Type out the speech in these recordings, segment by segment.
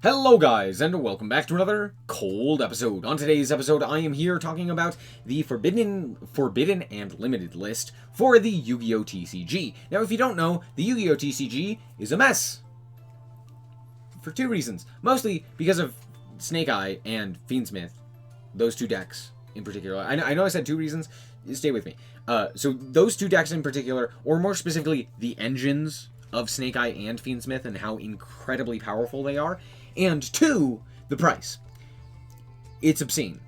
Hello guys, and welcome back to another cold episode. On today's episode, I am here talking about the Forbidden and Limited list for the Yu-Gi-Oh! TCG. Now, if you don't know, the Yu-Gi-Oh! TCG is a mess. For two reasons. Mostly because of Snake Eye and Fiendsmith. Those two decks in particular. I know I said two reasons. Stay with me. So those two decks in particular, or more specifically, the engines of Snake Eye and Fiendsmith and how incredibly powerful they are. And two, the price. It's obscene.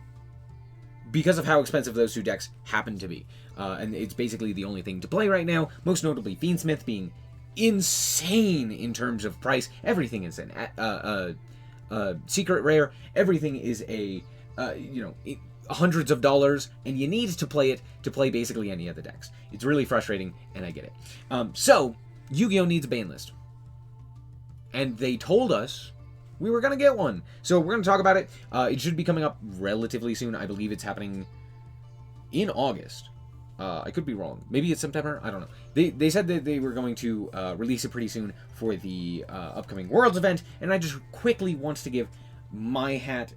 Because of how expensive those two decks happen to be. And it's basically the only thing to play right now. Most notably, Fiendsmith being insane in terms of price. Everything is an secret rare. Everything is hundreds of dollars. And you need to play it to play basically any of the decks. It's really frustrating, and I get it. So, Yu-Gi-Oh! Needs a ban list. And they told us we were going to get one. So we're going to talk about it. It should be coming up relatively soon. I believe it's happening in August. I could be wrong. Maybe it's September. I don't know. They said that they were going to release it pretty soon for the upcoming Worlds event. And I just quickly want to give my hat,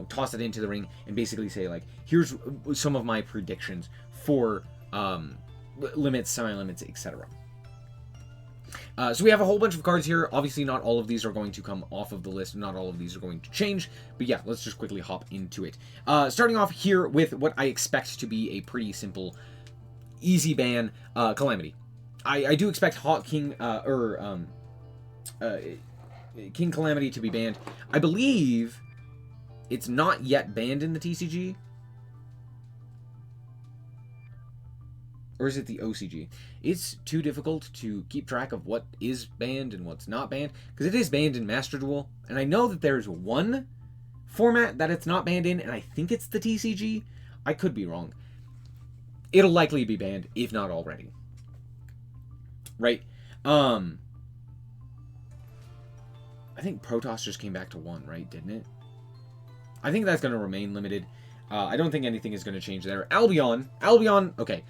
toss it into the ring and basically say, like, here's some of my predictions for limits, semi-limits, etc. So we have a whole bunch of cards here. Obviously, not all of these are going to come off of the list. Not all of these are going to change. But yeah, let's just quickly hop into it. Starting off here with what I expect to be a pretty simple, easy ban, Calamity. I do expect Hawk King, King Calamity to be banned. I believe it's not yet banned in the TCG. Or is it the OCG? It's too difficult to keep track of what is banned and what's not banned, because it is banned in Master Duel, and I know that there's one format that it's not banned in, and I think it's the TCG. I could be wrong. It'll likely be banned, if not already. Right? I think Protoss just came back to 1, right? Didn't it? I think that's going to remain limited. I don't think anything is going to change there. Albion, okay.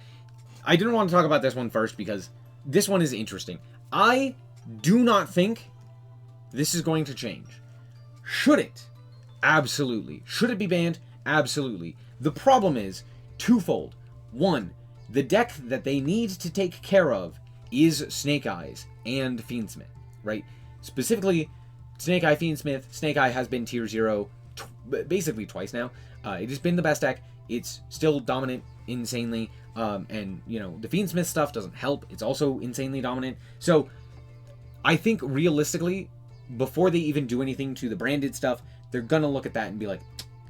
I didn't want to talk about this one first because this one is interesting. I do not think this is going to change. Should it? Absolutely. Should it be banned? Absolutely. The problem is twofold. One, the deck that they need to take care of is Snake Eyes and Fiendsmith, right? Specifically, Snake Eye, Fiendsmith. Snake Eye has been tier 0 basically twice now. It has been the best deck. It's still dominant insanely. And, the Fiendsmith stuff doesn't help. It's also insanely dominant. So, I think realistically, before they even do anything to the branded stuff, they're going to look at that and be like,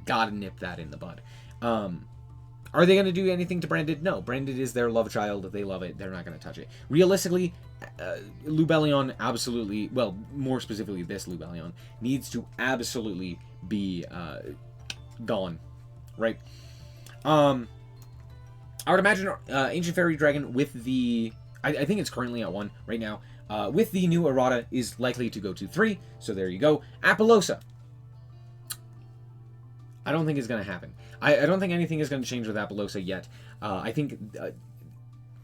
gotta nip that in the bud. Are they going to do anything to branded? No. Branded is their love child. They love it. They're not going to touch it. Realistically, Lubellion absolutely, well, more specifically this Lubellion, needs to absolutely be gone. Right? I would imagine Ancient Fairy Dragon with the... I think it's currently at 1 right now. With the new errata is likely to go to 3. So there you go. Apollousa. I don't think it's going to happen. I don't think anything is going to change with Apollousa yet. I think...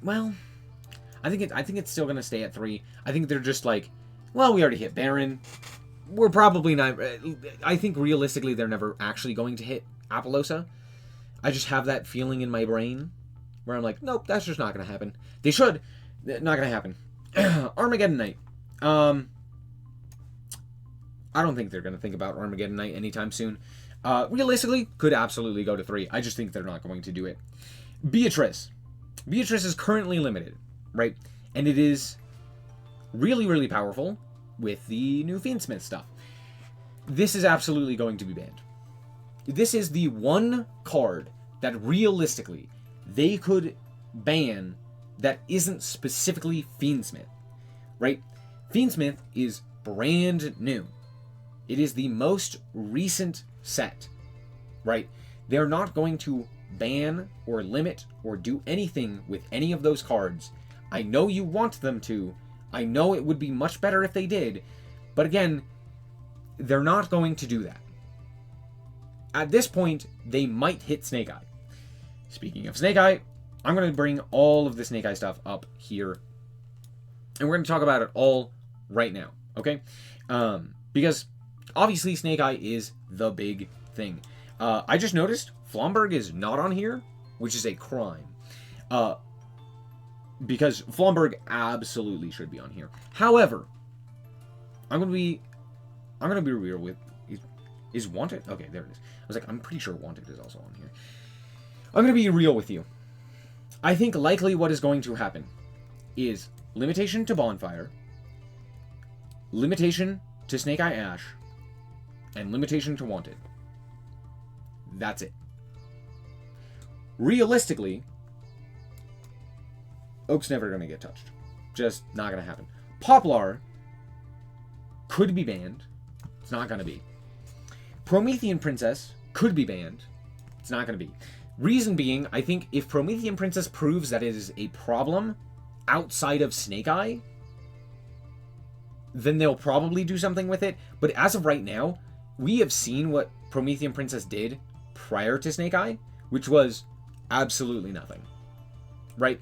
I think it's still going to stay at 3. I think they're just like, well, we already hit Baron. We're probably not... I think realistically they're never actually going to hit Apollousa. I just have that feeling in my brain where I'm like, nope, that's just not going to happen. They should. Not going to happen. Armageddon Knight. I don't think they're going to think about Armageddon Knight anytime soon. Realistically, could absolutely go to 3. I just think they're not going to do it. Beatrice. Beatrice is currently limited, right? And it is really, really powerful with the new Fiendsmith stuff. This is absolutely going to be banned. This is the one card that realistically they could ban that isn't specifically Fiendsmith, right? Fiendsmith is brand new. It is the most recent set, right? They're not going to ban or limit or do anything with any of those cards. I know you want them to. I know it would be much better if they did. But again, they're not going to do that. At this point, they might hit Snake Eye. Speaking of Snake Eye, I'm going to bring all of the Snake Eye stuff up here. And we're going to talk about it all right now, okay? Because obviously Snake Eye is the big thing. I just noticed Flomberg is not on here, which is a crime. Because Flomberg absolutely should be on here. However, I'm gonna be real with is Wanted? Okay, there it is. I was like, I'm pretty sure Wanted is also on here. I'm gonna be real with you. I think likely what is going to happen is limitation to Bonfire, limitation to Snake Eye Ash, and limitation to Wanted. That's it. Realistically, Oak's never going to get touched. Just not going to happen. Poplar could be banned. It's not going to be. Promethean Princess could be banned. It's not going to be. Reason being, I think if Promethean Princess proves that it is a problem outside of Snake Eye, then they'll probably do something with it. But as of right now, we have seen what Promethean Princess did prior to Snake Eye, which was absolutely nothing. Right?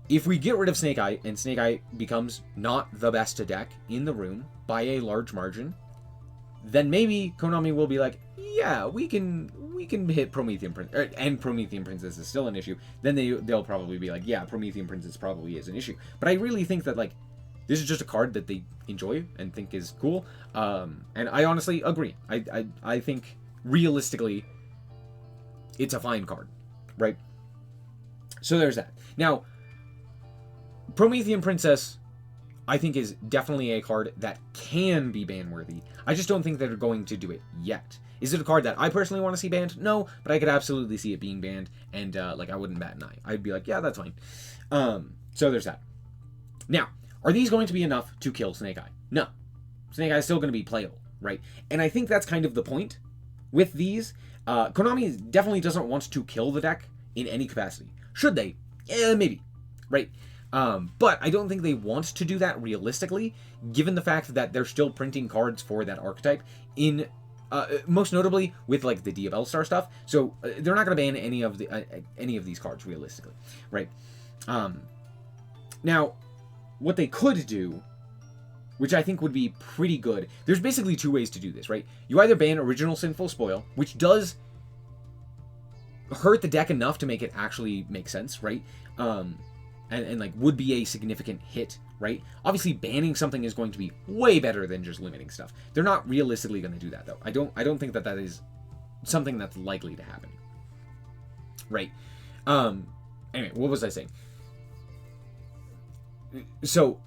If we get rid of Snake Eye, and Snake Eye becomes not the best deck in the room by a large margin, then maybe Konami will be like, yeah, we can hit Promethean Princess, and Promethean Princess is still an issue. Then they'll probably be like, yeah, Promethean Princess probably is an issue. But I really think that, like, this is just a card that they enjoy and think is cool. And I honestly agree. I think realistically, it's a fine card, right? So there's that. Now, Promethean Princess, I think, is definitely a card that can be ban-worthy. I just don't think they're going to do it yet. Is it a card that I personally want to see banned? No, but I could absolutely see it being banned, and like, I wouldn't bat an eye. I'd be like, yeah, that's fine. So there's that. Now, are these going to be enough to kill Snake Eye? No. Snake Eye is still going to be playable, right? And I think that's kind of the point with these. Konami definitely doesn't want to kill the deck in any capacity. Should they? Maybe, right? But I don't think they want to do that realistically, given the fact that they're still printing cards for that archetype in, most notably with like the Diabell Star stuff. So they're not going to ban any of these cards realistically, right? Now, what they could do, which I think would be pretty good, there's basically two ways to do this, right? You either ban Original Sinful Spoil, which does hurt the deck enough to make it actually make sense, right? And like would be a significant hit, right? Obviously, banning something is going to be way better than just limiting stuff. They're not realistically going to do that, though. I don't think that is something that's likely to happen, right? Anyway, what was I saying? So,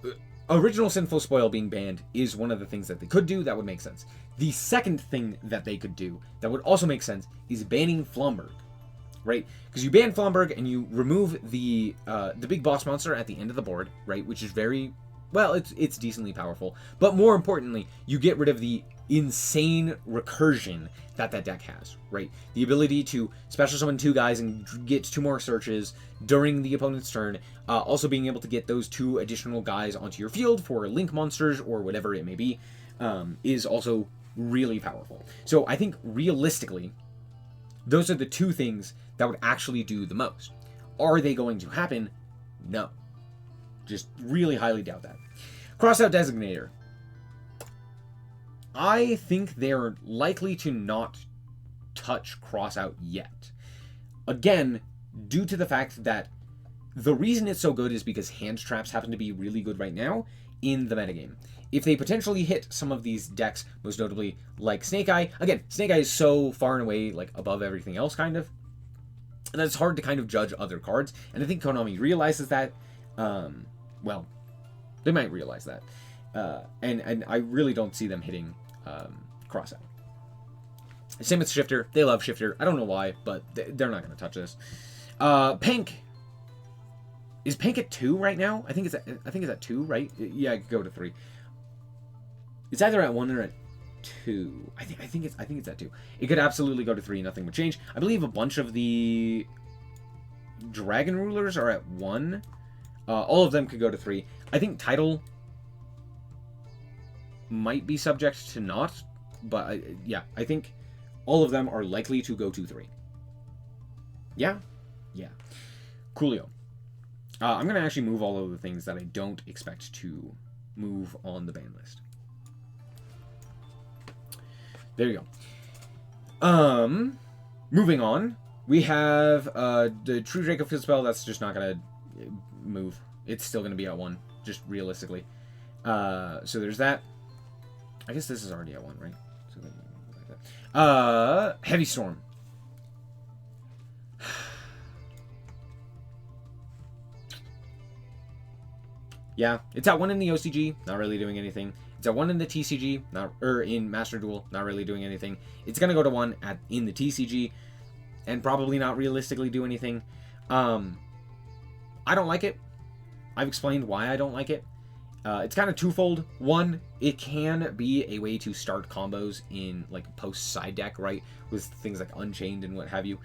Original Sinful Spoil being banned is one of the things that they could do that would make sense. The second thing that they could do that would also make sense is banning Flomberg, right? Because you ban Flomberg and you remove the big boss monster at the end of the board, right? Which is very, well, it's decently powerful. But more importantly, you get rid of the insane recursion that deck has, right? The ability to special summon 2 guys and get 2 more searches during the opponent's turn. Also being able to get those 2 additional guys onto your field for link monsters or whatever it may be, is also really powerful. So I think realistically, those are the 2 things that would actually do the most. Are they going to happen? No. Just really highly doubt that. Crossout Designator. I think they're likely to not touch Crossout yet. Again, due to the fact that the reason it's so good is because hand traps happen to be really good right now in the metagame. If they potentially hit some of these decks, most notably like Snake Eye, again, Snake Eye is so far and away like above everything else, kind of, and it's hard to kind of judge other cards, and I think Konami realizes that. Well, they might realize that, and I really don't see them hitting Crossout. Same with Shifter. They love Shifter. I don't know why, but they're not going to touch this. Pink. Is Pink at 2 right now? I think it's at 2, right? Yeah, I could go to 3. It's either at 1 or at 2. I think it's at 2. It could absolutely go to 3. Nothing would change. I believe a bunch of the Dragon Rulers are at 1. All of them could go to 3. I think Title might be subject to not, but yeah, I think all of them are likely to go to 3. Yeah. Coolio. I'm going to actually move all of the things that I don't expect to move on the ban list. There you go. Moving on. We have the True Draco Field Spell. That's just not going to move. It's still going to be at 1, just realistically. So there's that. I guess this is already at 1, right? So like that. Heavy Storm. Yeah, it's at 1 in the OCG, not really doing anything. It's at 1 in the TCG, in Master Duel, not really doing anything. It's gonna go to 1 in the TCG, and probably not realistically do anything. I don't like it. I've explained why I don't like it. It's kind of twofold. One, it can be a way to start combos in like post side deck, right? With things like Unchained and what have you.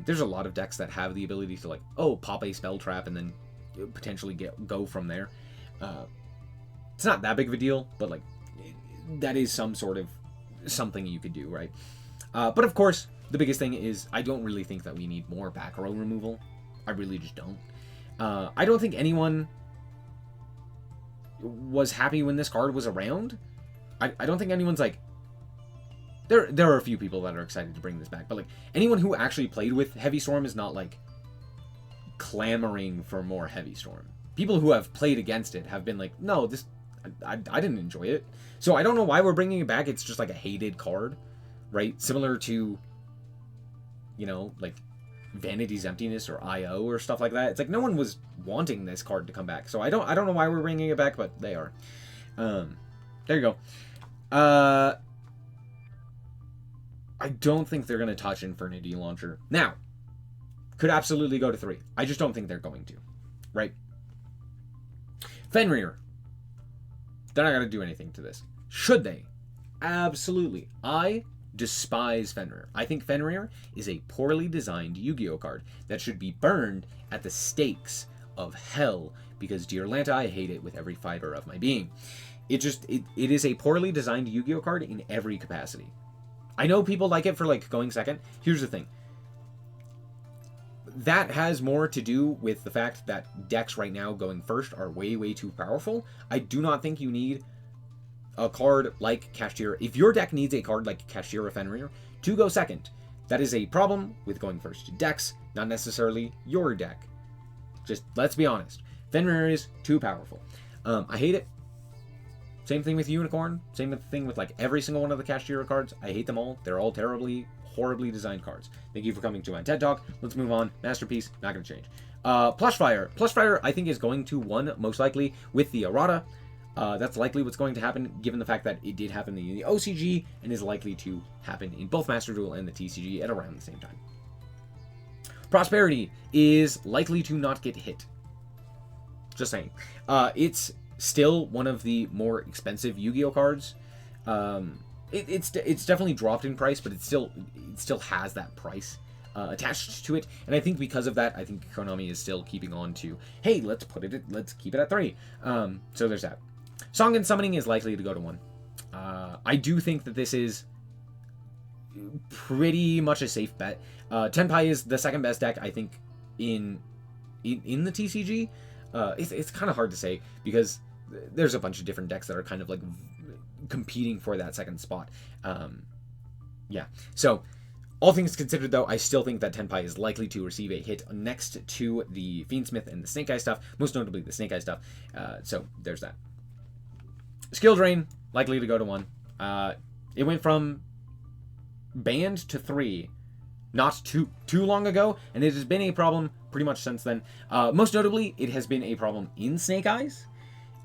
There's a lot of decks that have the ability to like, pop a spell trap and then potentially go from there. It's not that big of a deal, but like that is some sort of something you could do, right? But of course, the biggest thing is I don't really think that we need more back row removal. I really just don't. I don't think anyone was happy when this card was around. I don't think anyone's like... There are a few people that are excited to bring this back, but like anyone who actually played with Heavy Storm is not like clamoring for more Heavy Storm. People who have played against it have been like, no, this... I didn't enjoy it. So I don't know why we're bringing it back. It's just like a hated card, right? Similar to, like Vanity's Emptiness or IO or stuff like that. It's like no one was wanting this card to come back. So I don't know why we're bringing it back, but they are. There you go. I don't think they're going to touch Infernity Launcher. Now, could absolutely go to 3. I just don't think they're going to, right? Fenrir. They're not going to do anything to this. Should they? Absolutely. I despise Fenrir. I think Fenrir is a poorly designed Yu-Gi-Oh card that should be burned at the stakes of hell because, dear Lanta, I hate it with every fiber of my being. It is a poorly designed Yu-Gi-Oh card in every capacity. I know people like it for like going second. Here's the thing. That has more to do with the fact that decks right now going first are way, way too powerful. I do not think you need a card like Kashtira. If your deck needs a card like Kashtira Fenrir to go second, that is a problem with going first decks, not necessarily your deck. Just let's be honest. Fenrir is too powerful. I hate it. Same thing with Unicorn. Same thing with like every single one of the Kashtira cards. I hate them all. They're all terribly, horribly designed cards. Thank you for coming to my TED Talk. Let's move on. Masterpiece, not going to change. Plushfire. Plushfire, I think, is going to win most likely with the errata. That's likely what's going to happen, given the fact that it did happen in the OCG and is likely to happen in both Master Duel and the TCG at around the same time. Prosperity is likely to not get hit. Just saying. It's still one of the more expensive Yu-Gi-Oh cards. It's definitely dropped in price, but it still has that price attached to it. And I think because of that, I think Konami is still keeping on to, hey, let's keep it at 3. So there's that. Song and Summoning is likely to go to 1. I do think that this is pretty much a safe bet. Tenpai is the second best deck, I think, in the TCG. It's kind of hard to say because there's a bunch of different decks that are kind of like competing for that second spot. Yeah. So all things considered, though, I still think that Tenpai is likely to receive a hit next to the Fiendsmith and the Snake Eye stuff, most notably the Snake Eye stuff. So there's that. Skill Drain, likely to go to 1. It went from banned to 3 not too long ago, and it has been a problem pretty much since then. Most notably, it has been a problem in Snake Eyes.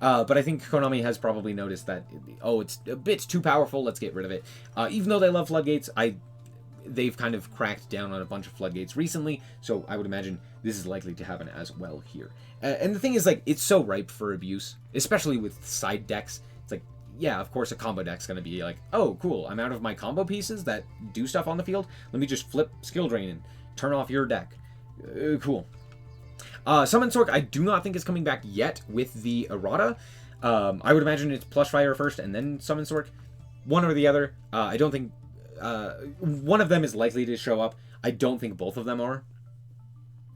But I think Konami has probably noticed that, it's a bit too powerful, let's get rid of it. Even though they love Floodgates, they've kind of cracked down on a bunch of Floodgates recently, so I would imagine this is likely to happen as well here. And the thing is, like, it's so ripe for abuse, especially with side decks. It's like, yeah, of course a combo deck's going to be like, oh, cool, I'm out of my combo pieces that do stuff on the field. Let me just flip Skill Drain and turn off your deck. Cool. Summon Sork, I do not think is coming back yet with the errata. I would imagine it's Plushfire first and then Summon Sork. One or the other. I don't think... one of them is likely to show up. I don't think both of them are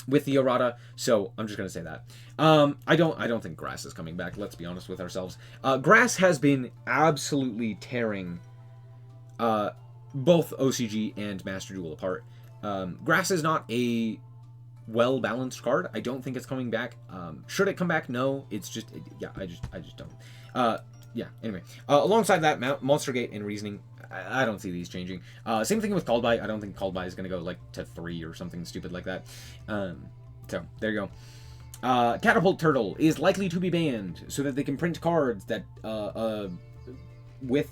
with the errata, so I'm just going to say that. I don't think Grass is coming back, let's be honest with ourselves. Grass has been absolutely tearing both OCG and Master Duel apart. Grass is not a well-balanced card. I don't think it's coming back. Should it come back? No. It's just, yeah, I just don't. Yeah, anyway. Alongside that, Monster Gate and Reasoning, I don't see these changing. Same thing with Called By. I don't think Called By is going to go, like, to 3 or something stupid like that. So, there you go. Catapult Turtle is likely to be banned so that they can print cards that, with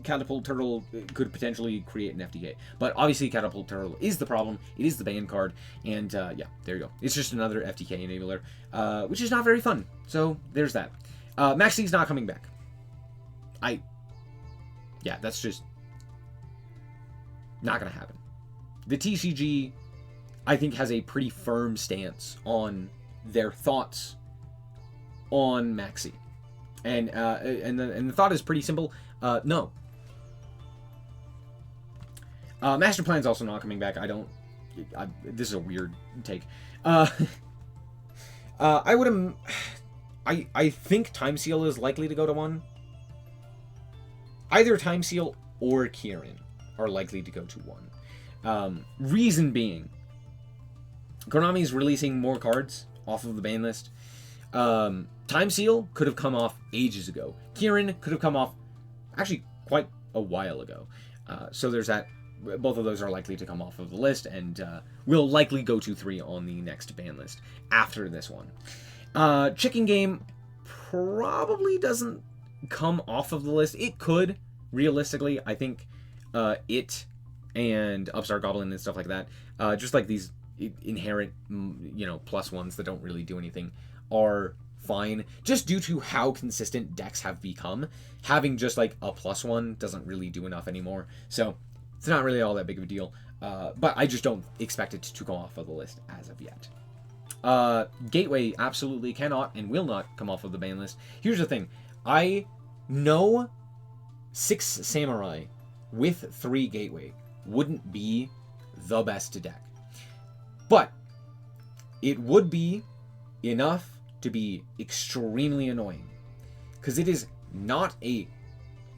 Catapult Turtle could potentially create an FTK. But obviously Catapult Turtle is the problem. It is the banned card. And yeah, there you go. It's just another FTK enabler, which is not very fun. So there's that. Maxi's not coming back. Yeah, that's just not going to happen. The TCG, I think, has a pretty firm stance on their thoughts on Maxi. And the thought is pretty simple. No. Master Plan's also not coming back. This is a weird take. I think Time Seal is likely to go to 1. Either Time Seal or Kirin are likely to go to 1. Reason being, Konami's releasing more cards off of the ban list. Time Seal could have come off ages ago. Kirin could have come off actually quite a while ago. So there's that. Both of those are likely to come off of the list and will likely go to 3 on the next ban list after this one. Chicken Game probably doesn't come off of the list. It could, realistically. I think it and Upstart Goblin and stuff like that, just like these inherent, plus ones that don't really do anything, are fine. Just due to how consistent decks have become, having just like a +1 doesn't really do enough anymore. So it's not really all that big of a deal. But I just don't expect it to come off of the list as of yet. Gateway absolutely cannot and will not come off of the ban list. Here's the thing. I know 6 Samurai with 3 Gateway wouldn't be the best deck. But it would be enough to be extremely annoying. Because it is not a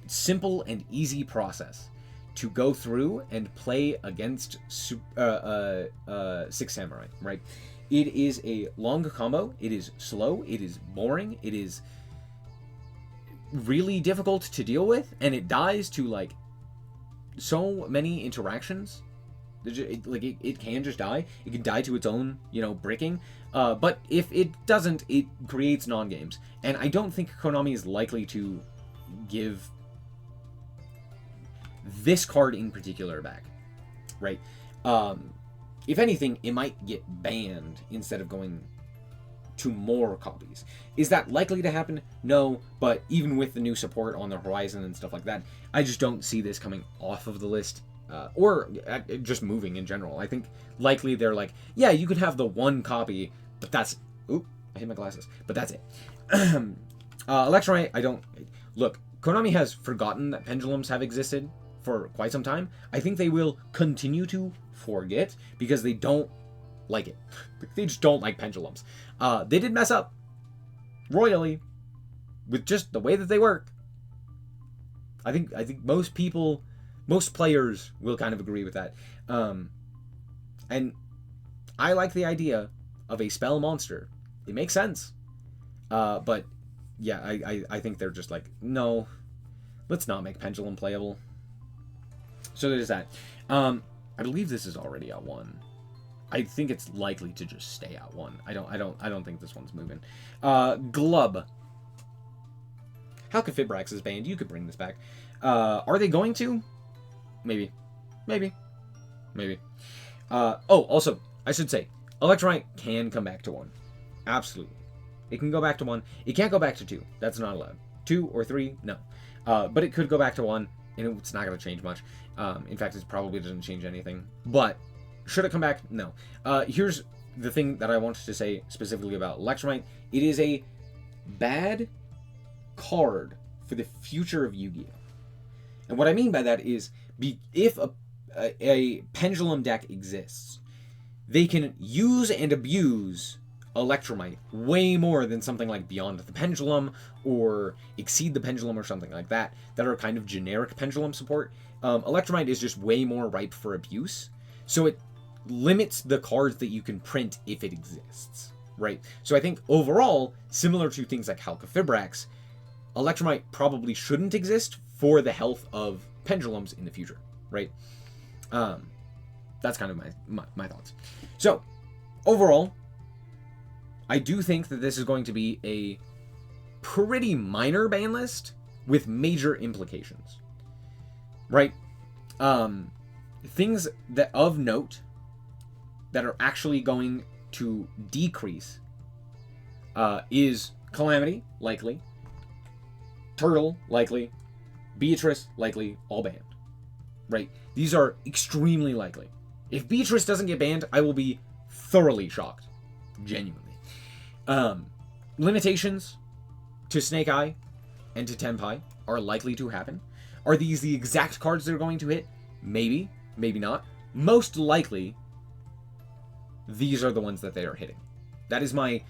simple and easy process to go through and play against 6 Samurai, right? It is a long combo, it is slow, it is boring, it is really difficult to deal with, and it dies to, like, so many interactions. It can just die. It can die to its own, bricking. But if it doesn't, it creates non-games. And I don't think Konami is likely to give this card in particular back, right? If anything, it might get banned instead of going to more copies. Is that likely to happen? No, but even with the new support on the horizon and stuff like that, I just don't see this coming off of the list, or just moving in general. I think likely they're like, yeah, you could have the 1 copy, but that's... Oop, I hit my glasses. But that's it. Electronite, I don't... Look, Konami has forgotten that pendulums have existed for quite some time. I think they will continue to forget because they don't like it. They just don't like pendulums. They did mess up royally with just the way that they work. I think most players will kind of agree with that. And I like the idea of a spell monster. It makes sense. But yeah, I think they're just like, no, let's not make pendulum playable. So there's that. I believe this is already at 1. I think it's likely to just stay at 1. I don't think this one's moving. Glub. How could Fibrax is banned? You could bring this back. Are they going to? Maybe. Also, I should say, Electronite can come back to 1. Absolutely. It can go back to 1. It can't go back to 2. That's not allowed. 2 or 3, no. But it could go back to 1, and it's not going to change much. In fact, it probably doesn't change anything. But should it come back? No. Here's the thing that I wanted to say specifically about Electronite. It is a bad card for the future of Yu-Gi-Oh! And what I mean by that is, if a pendulum deck exists, they can use and abuse Electromite way more than something like Beyond the Pendulum or Exceed the Pendulum or something like that are kind of generic pendulum support. Electromite is just way more ripe for abuse. So it limits the cards that you can print if it exists, right? So I think overall, similar to things like Halqifibrax, Electromite probably shouldn't exist for the health of pendulums in the future, right? That's kind of my thoughts. So overall, I do think that this is going to be a pretty minor ban list with major implications, right? Things that of note that are actually going to decrease is Calamity, likely, Turtle, likely, Beatrice, likely, all banned, right? These are extremely likely. If Beatrice doesn't get banned, I will be thoroughly shocked, genuinely. Limitations to Snake Eye and to Tenpai are likely to happen. Are these the exact cards that are going to hit? Maybe, maybe not. Most likely, these are the ones that they are hitting. That is my,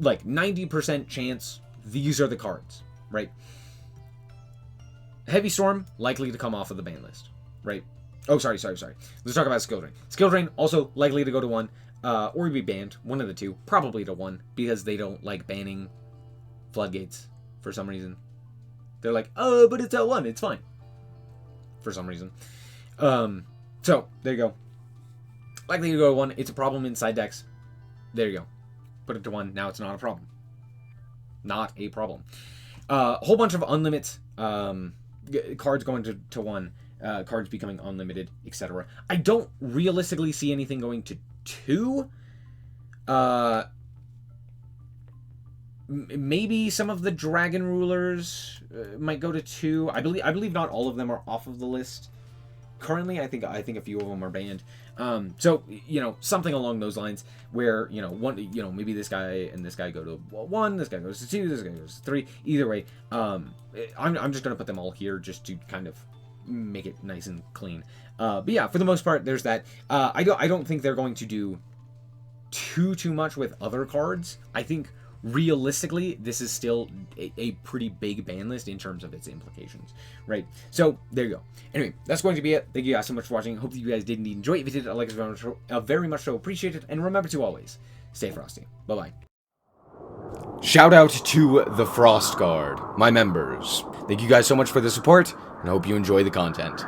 90% chance these are the cards, right? Heavy Storm, likely to come off of the ban list, right? Oh, sorry. Let's talk about Skill Drain. Skill Drain, also likely to go to 1, or be banned. One of the two. Probably to 1, because they don't like banning Floodgates for some reason. They're like, oh, but it's at 1, it's fine. For some reason. So, there you go. Likely to go to 1. It's a problem inside decks. There you go. Put it to 1. Now it's not a problem. Not a problem. Whole bunch of unlimited cards going to 1. Cards becoming unlimited, etc. I don't realistically see anything going to 2. Maybe some of the Dragon Rulers might go to 2. I believe not all of them are off of the list. Currently, I think a few of them are banned. So, something along those lines where, one, maybe this guy and this guy go to 1, this guy goes to 2, this guy goes to 3. Either way, I'm just going to put them all here just to kind of make it nice and clean. But yeah, for the most part, there's that. I don't think they're going to do too much with other cards. I think realistically, this is still a pretty big ban list in terms of its implications, right? So, there you go. Anyway, that's going to be it. Thank you guys so much for watching. Hope that you guys did indeed enjoy it. If you did, I like it very much so appreciate it. And remember to always stay frosty. Bye-bye. Shout out to the Frost Guard, my members. Thank you guys so much for the support, and I hope you enjoy the content.